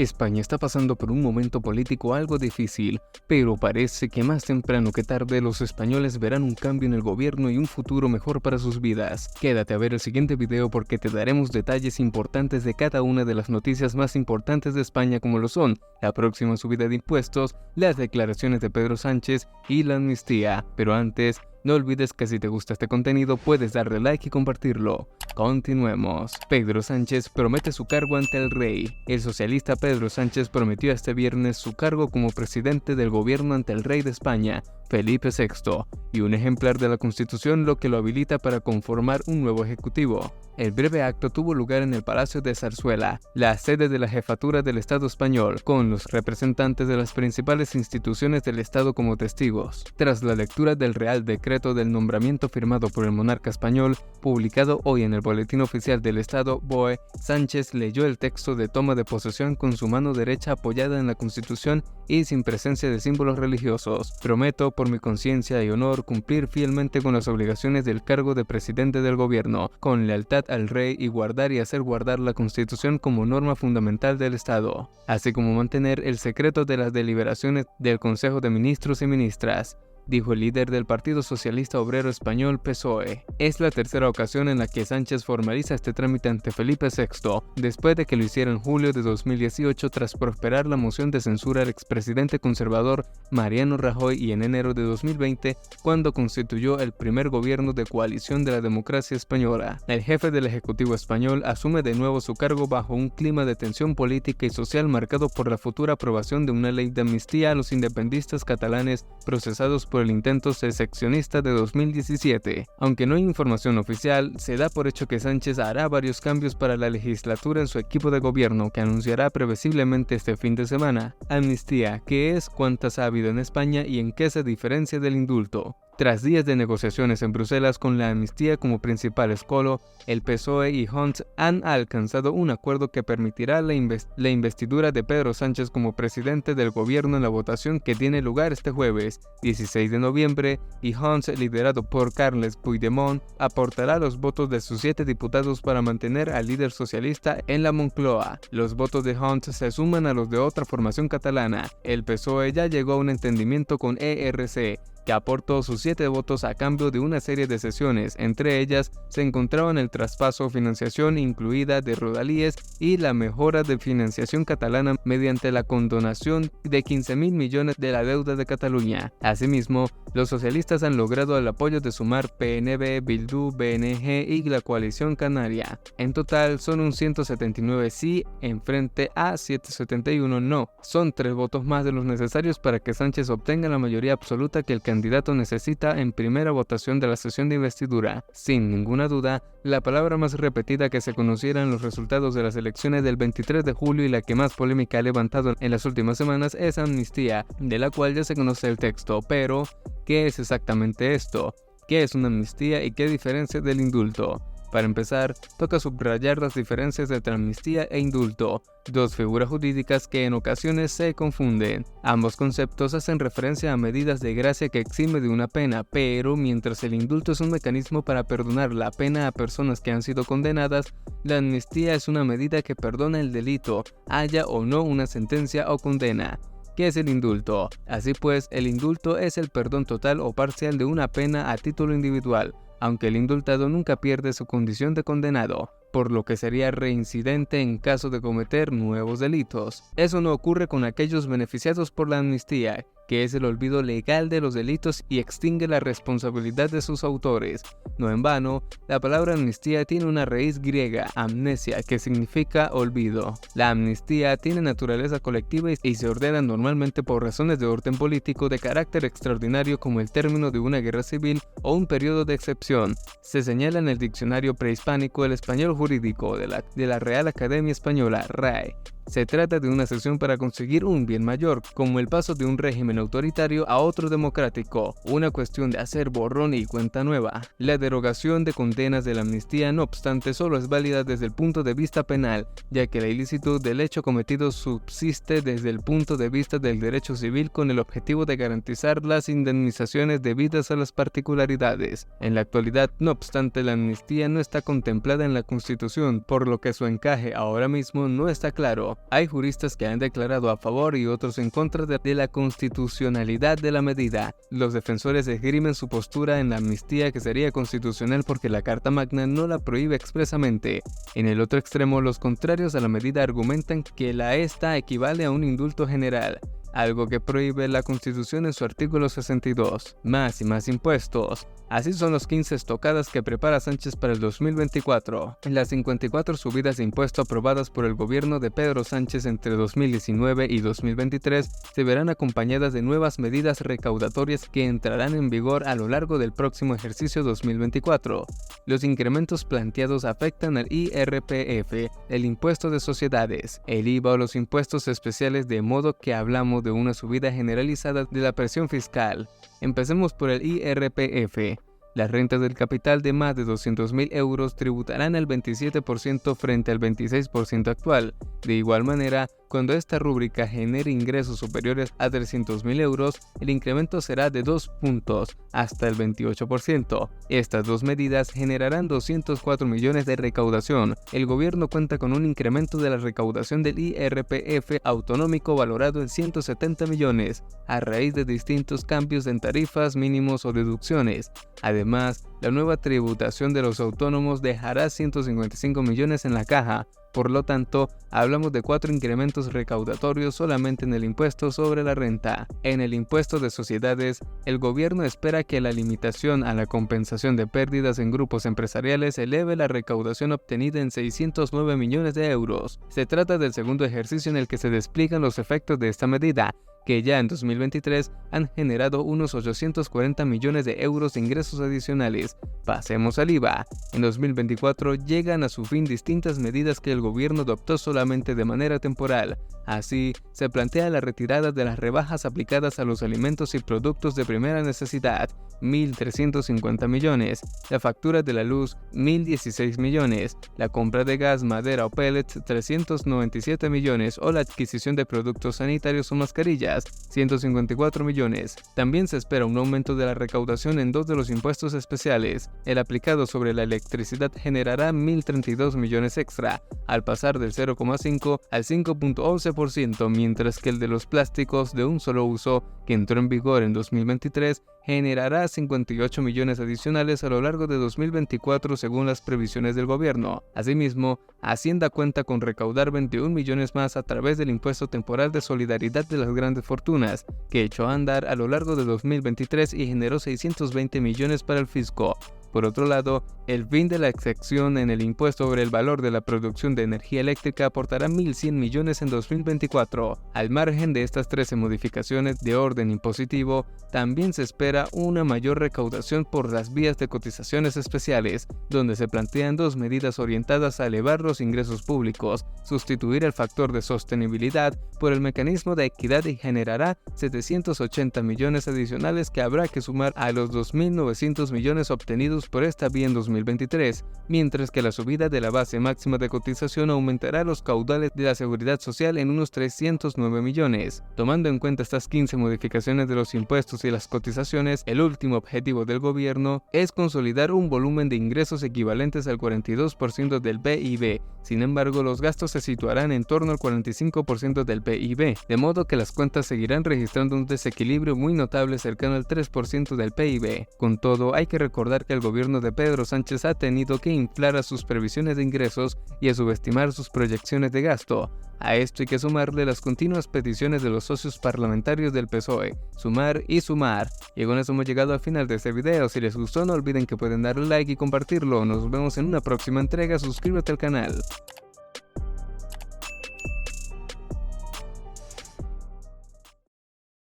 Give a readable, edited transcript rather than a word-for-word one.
España está pasando por un momento político algo difícil, pero parece que más temprano que tarde los españoles verán un cambio en el gobierno y un futuro mejor para sus vidas. Quédate a ver el siguiente video porque te daremos detalles importantes de cada una de las noticias más importantes de España, como lo son la próxima subida de impuestos, las declaraciones de Pedro Sánchez y la amnistía. Pero antes, no olvides que si te gusta este contenido puedes darle like y compartirlo. Continuemos. Pedro Sánchez promete su cargo ante el rey. El socialista Pedro Sánchez prometió este viernes su cargo como presidente del gobierno ante el rey de España, Felipe VI, y un ejemplar de la Constitución, lo que lo habilita para conformar un nuevo ejecutivo. El breve acto tuvo lugar en el Palacio de Zarzuela, la sede de la jefatura del Estado español, con los representantes de las principales instituciones del Estado como testigos. Tras la lectura del Real Decreto del nombramiento firmado por el monarca español, publicado hoy en el Boletín Oficial del Estado, BOE, Sánchez leyó el texto de toma de posesión con su mano derecha apoyada en la Constitución y sin presencia de símbolos religiosos. Prometo, por mi conciencia y honor, cumplir fielmente con las obligaciones del cargo de presidente del gobierno, con lealtad al rey, y guardar y hacer guardar la Constitución como norma fundamental del Estado, así como mantener el secreto de las deliberaciones del Consejo de Ministros y Ministras, dijo el líder del Partido Socialista Obrero Español, PSOE. Es la tercera ocasión en la que Sánchez formaliza este trámite ante Felipe VI, después de que lo hiciera en julio de 2018 tras prosperar la moción de censura al expresidente conservador Mariano Rajoy, y en enero de 2020, cuando constituyó el primer gobierno de coalición de la democracia española. El jefe del Ejecutivo español asume de nuevo su cargo bajo un clima de tensión política y social marcado por la futura aprobación de una ley de amnistía a los independistas catalanes procesados por el intento secessionista de 2017. Aunque no hay información oficial, se da por hecho que Sánchez hará varios cambios para la legislatura en su equipo de gobierno, que anunciará previsiblemente este fin de semana. Amnistía, ¿qué es? ¿Cuántas ha habido en España y en qué se diferencia del indulto? Tras días de negociaciones en Bruselas con la amnistía como principal escollo, el PSOE y Junts han alcanzado un acuerdo que permitirá la investidura de Pedro Sánchez como presidente del gobierno en la votación que tiene lugar este jueves, 16 de noviembre, y Junts, liderado por Carles Puigdemont, aportará los votos de sus 7 diputados para mantener al líder socialista en la Moncloa. Los votos de Junts se suman a los de otra formación catalana. El PSOE ya llegó a un entendimiento con ERC, que aportó sus 7 votos a cambio de una serie de cesiones. Entre ellas se encontraban el traspaso o financiación incluida de Rodalies y la mejora de financiación catalana mediante la condonación de 15.000 millones de la deuda de Cataluña. Asimismo, los socialistas han logrado el apoyo de Sumar, PNV, Bildu, BNG y la coalición canaria. En total son un 179 sí en frente a 771 no. Son 3 votos más de los necesarios para que Sánchez obtenga la mayoría absoluta que el candidato necesita en primera votación de la sesión de investidura. Sin ninguna duda, la palabra más repetida que se conocieran los resultados de las elecciones del 23 de julio y la que más polémica ha levantado en las últimas semanas es amnistía, de la cual ya se conoce el texto. Pero, ¿qué es exactamente esto? ¿Qué es una amnistía y qué diferencia del indulto? Para empezar, toca subrayar las diferencias entre amnistía e indulto, dos figuras jurídicas que en ocasiones se confunden. Ambos conceptos hacen referencia a medidas de gracia que exime de una pena, pero mientras el indulto es un mecanismo para perdonar la pena a personas que han sido condenadas, la amnistía es una medida que perdona el delito, haya o no una sentencia o condena. ¿Qué es el indulto? Así pues, el indulto es el perdón total o parcial de una pena a título individual, aunque el indultado nunca pierde su condición de condenado, por lo que sería reincidente en caso de cometer nuevos delitos. Eso no ocurre con aquellos beneficiados por la amnistía, que es el olvido legal de los delitos y extingue la responsabilidad de sus autores. No en vano, la palabra amnistía tiene una raíz griega, amnesia, que significa olvido. La amnistía tiene naturaleza colectiva y se ordena normalmente por razones de orden político de carácter extraordinario, como el término de una guerra civil o un periodo de excepción. Se señala en el diccionario prehispánico El Español Jurídico de la Real Academia Española, RAE. Se trata de una acción para conseguir un bien mayor, como el paso de un régimen autoritario a otro democrático, una cuestión de hacer borrón y cuenta nueva. La derogación de condenas de la amnistía, no obstante, solo es válida desde el punto de vista penal, ya que la ilicitud del hecho cometido subsiste desde el punto de vista del derecho civil con el objetivo de garantizar las indemnizaciones debidas a las particularidades. En la actualidad, no obstante, la amnistía no está contemplada en la Constitución, por lo que su encaje ahora mismo no está claro. Hay juristas que han declarado a favor y otros en contra de la constitucionalidad de la medida. Los defensores esgrimen su postura en la amnistía, que sería constitucional porque la Carta Magna no la prohíbe expresamente. En el otro extremo, los contrarios a la medida argumentan que esta equivale a un indulto general, algo que prohíbe la Constitución en su artículo 62. Más y más impuestos. Así son los 15 estocadas que prepara Sánchez para el 2024. Las 54 subidas de impuesto aprobadas por el gobierno de Pedro Sánchez entre 2019 y 2023 se verán acompañadas de nuevas medidas recaudatorias que entrarán en vigor a lo largo del próximo ejercicio 2024. Los incrementos planteados afectan al IRPF, el impuesto de sociedades, el IVA o los impuestos especiales, de modo que hablamos de una subida generalizada de la presión fiscal. Empecemos por el IRPF. Las rentas del capital de más de 200.000 euros tributarán al 27% frente al 26% actual. De igual manera, cuando esta rúbrica genere ingresos superiores a 300.000 euros, el incremento será de 2 puntos, hasta el 28%. Estas dos medidas generarán 204 millones de recaudación. El gobierno cuenta con un incremento de la recaudación del IRPF autonómico valorado en 170 millones, a raíz de distintos cambios en tarifas, mínimos o deducciones. Además, la nueva tributación de los autónomos dejará 155 millones en la caja. Por lo tanto, hablamos de 4 incrementos recaudatorios solamente en el impuesto sobre la renta. En el impuesto de sociedades, el gobierno espera que la limitación a la compensación de pérdidas en grupos empresariales eleve la recaudación obtenida en 609 millones de euros. Se trata del segundo ejercicio en el que se despliegan los efectos de esta medida, que ya en 2023 han generado unos 840 millones de euros de ingresos adicionales. Pasemos al IVA. En 2024 llegan a su fin distintas medidas que el gobierno adoptó solamente de manera temporal. Así, se plantea la retirada de las rebajas aplicadas a los alimentos y productos de primera necesidad, 1.350 millones, la factura de la luz, 1.016 millones, la compra de gas, madera o pellets, 397 millones, o la adquisición de productos sanitarios o mascarillas, 154 millones. También se espera un aumento de la recaudación en 2 de los impuestos especiales. El aplicado sobre la electricidad generará 1.032 millones extra, al pasar del 0,5 al 5,11%, mientras que el de los plásticos de un solo uso, que entró en vigor en 2023, generará 58 millones adicionales a lo largo de 2024 según las previsiones del gobierno. Asimismo, Hacienda cuenta con recaudar 21 millones más a través del impuesto temporal de solidaridad de las grandes fortunas, que echó a andar a lo largo de 2023 y generó 620 millones para el fisco. Por otro lado, el fin de la excepción en el impuesto sobre el valor de la producción de energía eléctrica aportará 1.100 millones en 2024. Al margen de estas 13 modificaciones de orden impositivo, también se espera una mayor recaudación por las vías de cotizaciones especiales, donde se plantean 2 medidas orientadas a elevar los ingresos públicos, sustituir el factor de sostenibilidad por el mecanismo de equidad, y generará 780 millones adicionales que habrá que sumar a los 2.900 millones obtenidos por esta vía en 2023, mientras que la subida de la base máxima de cotización aumentará los caudales de la seguridad social en unos 309 millones. Tomando en cuenta estas 15 modificaciones de los impuestos y las cotizaciones, el último objetivo del gobierno es consolidar un volumen de ingresos equivalentes al 42% del PIB. Sin embargo, los gastos se situarán en torno al 45% del PIB, de modo que las cuentas seguirán registrando un desequilibrio muy notable cercano al 3% del PIB. Con todo, hay que recordar que el gobierno de Pedro Sánchez ha tenido que inflar a sus previsiones de ingresos y a subestimar sus proyecciones de gasto. A esto hay que sumarle las continuas peticiones de los socios parlamentarios del PSOE, sumar y sumar. Y con eso hemos llegado al final de este video. Si les gustó, no olviden que pueden darle like y compartirlo. Nos vemos en una próxima entrega. Suscríbete al canal.